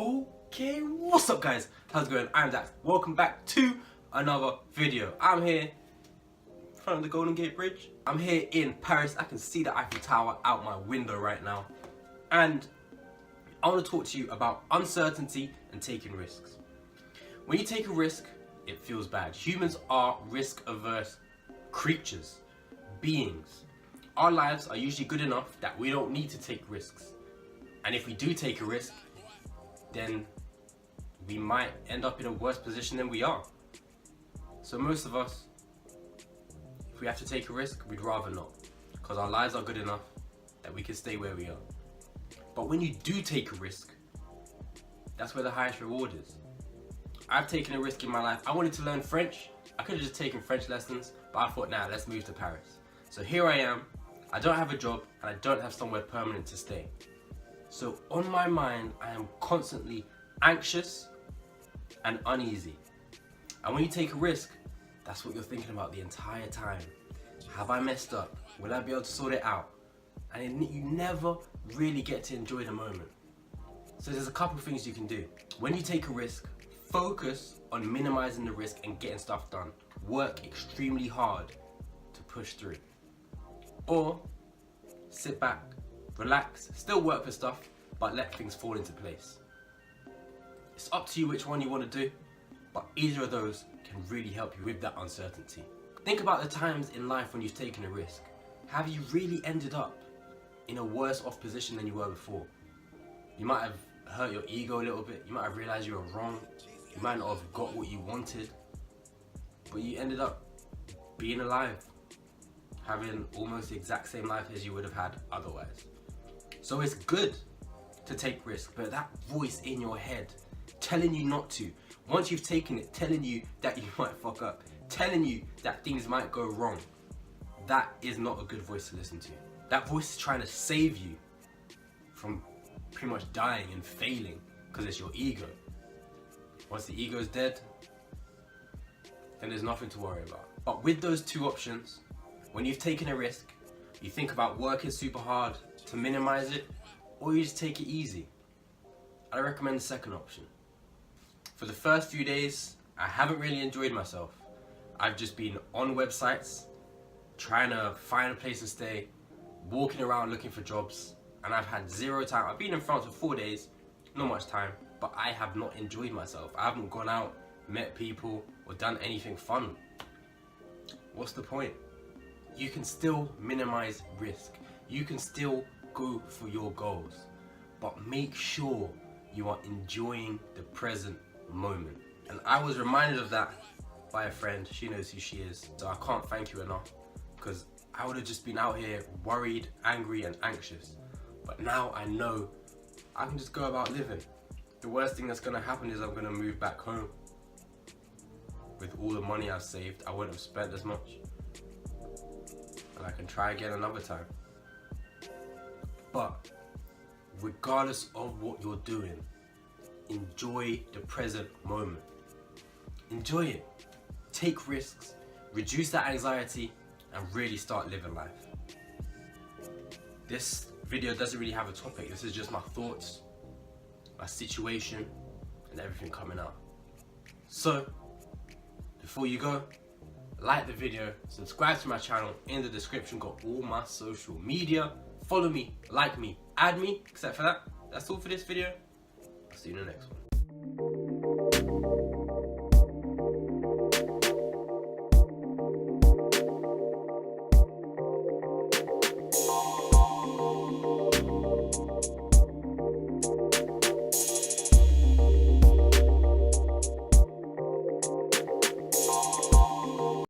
Okay, what's up guys? How's it going? I'm Dax. Welcome back to another video. I'm here in front of the Golden Gate Bridge. I'm here in Paris. I can see the Eiffel Tower out my window right now. And I want to talk to you about uncertainty and taking risks. When you take a risk, it feels bad. Humans are risk-averse creatures, beings. Our lives are usually good enough that we don't need to take risks. And if we do take a risk, then we might end up in a worse position than we are. So most of us, if we have to take a risk, we'd rather not, because our lives are good enough that we can stay where we are. But when you do take a risk, that's where the highest reward is. I've taken a risk in my life. I wanted to learn French. I could have just taken French lessons, but I thought, nah, let's move to Paris. So here I am. I don't have a job and I don't have somewhere permanent to stay. So on my mind, I am constantly anxious and uneasy. And when you take a risk, that's what you're thinking about the entire time. Have I messed up? Will I be able to sort it out? And you never really get to enjoy the moment. So there's a couple of things you can do. When you take a risk, focus on minimizing the risk and getting stuff done. Work extremely hard to push through. Or sit back, relax, still work for stuff, but let things fall into place. It's up to you which one you want to do, but either of those can really help you with that uncertainty. Think about the times in life when you've taken a risk. Have you really ended up in a worse off position than you were before? You might have hurt your ego a little bit, you might have realized you were wrong, you might not have got what you wanted, but you ended up being alive, having almost the exact same life as you would have had otherwise. So it's good to take risks, but that voice in your head telling you not to, once you've taken it, telling you that you might fuck up, telling you that things might go wrong, that is not a good voice to listen to. That voice is trying to save you from pretty much dying and failing because it's your ego. Once the ego is dead, then there's nothing to worry about. But with those two options, when you've taken a risk, you think about working super hard to minimize it, or you just take it easy. I recommend the second option. For the first few days, I haven't really enjoyed myself. I've just been on websites, trying to find a place to stay, walking around looking for jobs, and I've had zero time. I've been in France for 4 days, not much time, but I have not enjoyed myself. I haven't gone out, met people, or done anything fun. What's the point? You can still minimize risk. You can still go for your goals, but make sure you are enjoying the present moment. And I was reminded of that by a friend. She knows who she is, so I can't thank you enough, because I would have just been out here worried, angry and anxious. But now I know I can just go about living. The worst thing that's going to happen is I'm going to move back home. With all the money I've saved, I wouldn't have spent as much. And I can try again another time. But regardless of what you're doing, enjoy the present moment. Enjoy it. Take risks, reduce that anxiety, and really start living life. This video doesn't really have a topic. This is just my thoughts, my situation, and everything coming out. So, before you go, like the video, subscribe to my channel. In the description got all my social media. Follow me, like me, add me. Except for that, that's all for this video. I'll see you in the next one.